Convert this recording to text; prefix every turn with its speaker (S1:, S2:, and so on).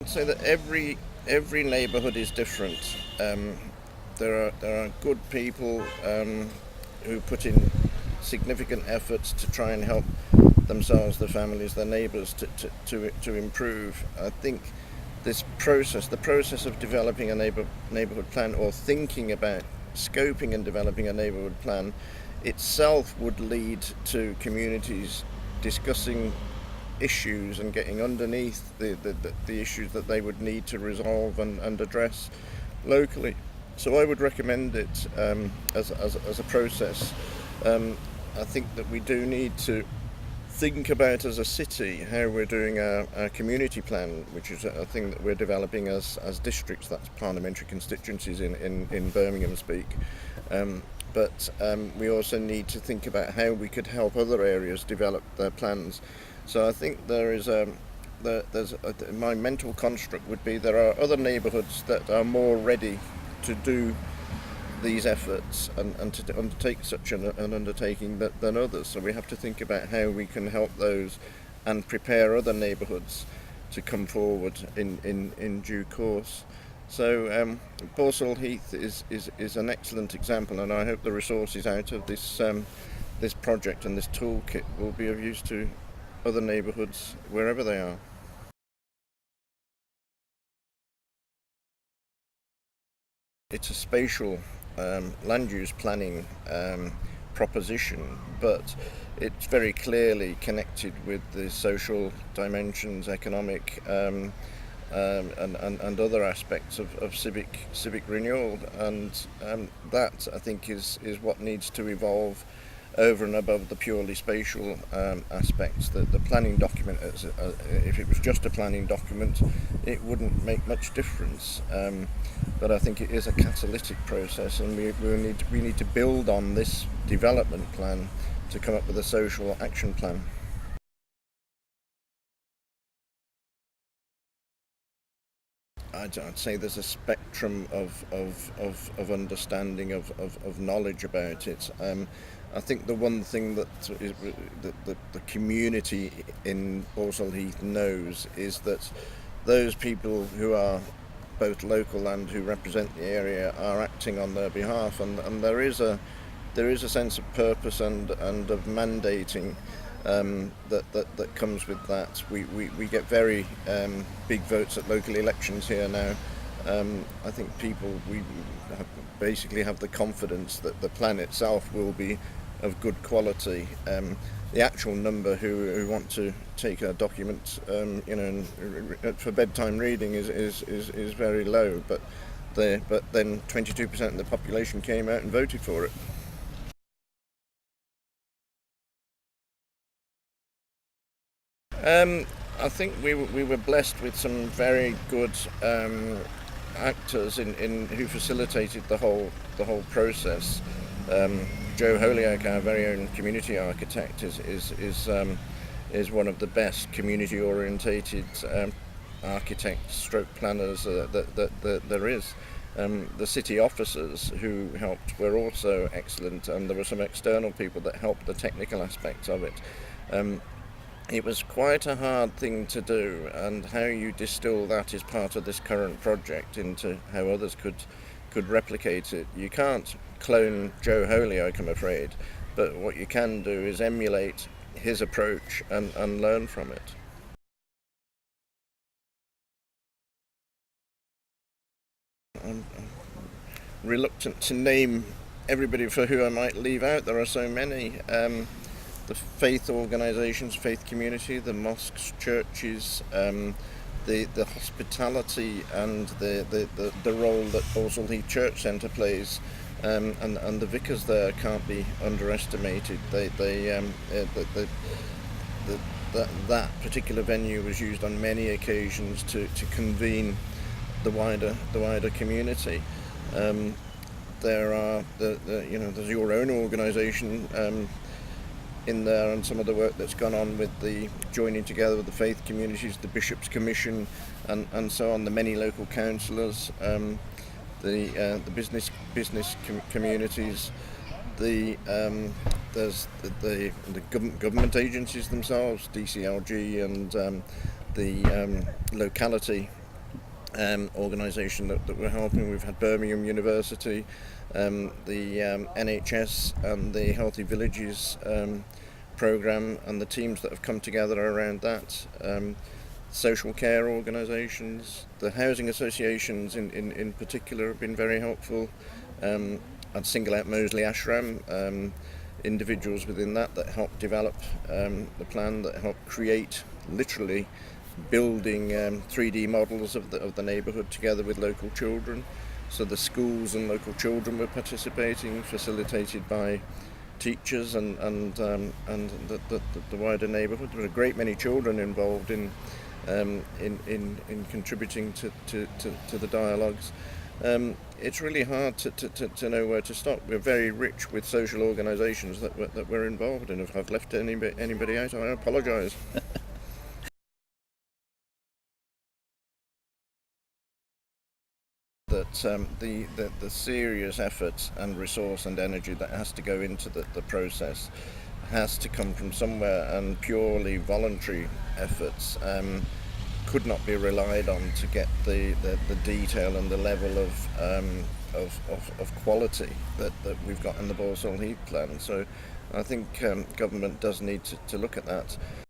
S1: say that every neighbourhood is different. There are good people who put in significant efforts to try and help themselves, their families, their neighbours to improve. I think this process, the process of developing a neighbourhood plan, or thinking about scoping and developing a neighbourhood plan, itself would lead to communities discussing issues and getting underneath the issues that they would need to resolve and address locally. So I would recommend it as a process. I think that we do need to think about, as a city, how we're doing our community plan, which is a thing that we're developing as districts, that's parliamentary constituencies in Birmingham speak. But we also need to think about how we could help other areas develop their plans. So I think my mental construct would be there are other neighbourhoods that are more ready to do these efforts and to undertake such an undertaking than others. So we have to think about how we can help those and prepare other neighbourhoods to come forward in due course. So Balsall Heath is an excellent example, and I hope the resources out of this project and this toolkit will be of use to other neighbourhoods wherever they are. It's a spatial land use planning proposition, but it's very clearly connected with the social dimensions, economic and other aspects of civic renewal, and that, I think, is what needs to evolve over and above the purely spatial aspects. The planning document, if it was just a planning document, it wouldn't make much difference. But I think it is a catalytic process, and we need to build on this development plan to come up with a social action plan. I'd say there's a spectrum of understanding, of knowledge about it. I think the one thing that the community in Balsall Heath knows is that those people who are both local and who represent the area are acting on their behalf, and there is a sense of purpose and of mandating that comes with that. We get very big votes at local elections here now. I think we basically have the confidence that the plan itself will be of good quality. The actual number who want to take a document, for bedtime reading is very low, but then 22% of the population came out and voted for it. I think we were blessed with some very good actors in who facilitated the whole process. Joe Holyoake, our very own community architect, is one of the best community orientated architects stroke planners that there is. The city officers who helped were also excellent, and there were some external people that helped the technical aspects of it. It was quite a hard thing to do, and how you distill that is part of this current project into how others could replicate it. You can't clone Joe Holyoake, I'm afraid, but what you can do is emulate his approach and learn from it. I'm reluctant to name everybody for who I might leave out. There are so many. The faith organisations, faith community, the mosques, churches, the hospitality and the role that Balsall Heath Church Centre plays, and the vicars there can't be underestimated. That particular venue was used on many occasions to convene the wider community. There's your own organisation in there, and some of the work that's gone on with the joining together with the faith communities, the Bishops' Commission, and so on, the many local councillors, the business communities, there's the government agencies themselves, DCLG, and the locality organisation that we're helping. We've had Birmingham University, the NHS and the Healthy Villages programme, and the teams that have come together around that. Social care organisations, the housing associations in particular have been very helpful. I'd single out Moseley Ashram, individuals within that help develop the plan, that help create, literally building 3D models of the neighbourhood together with local children. So the schools and local children were participating, facilitated by teachers and the wider neighbourhood. There were a great many children involved in contributing to the dialogues. It's really hard to know where to stop. We're very rich with social organisations that we're involved in. If I've left anybody out, I apologise. That the serious effort and resource and energy that has to go into the process has to come from somewhere, and purely voluntary efforts could not be relied on to get the detail and the level of quality that we've got in the Balsall Heath plan. So I think government does need to look at that.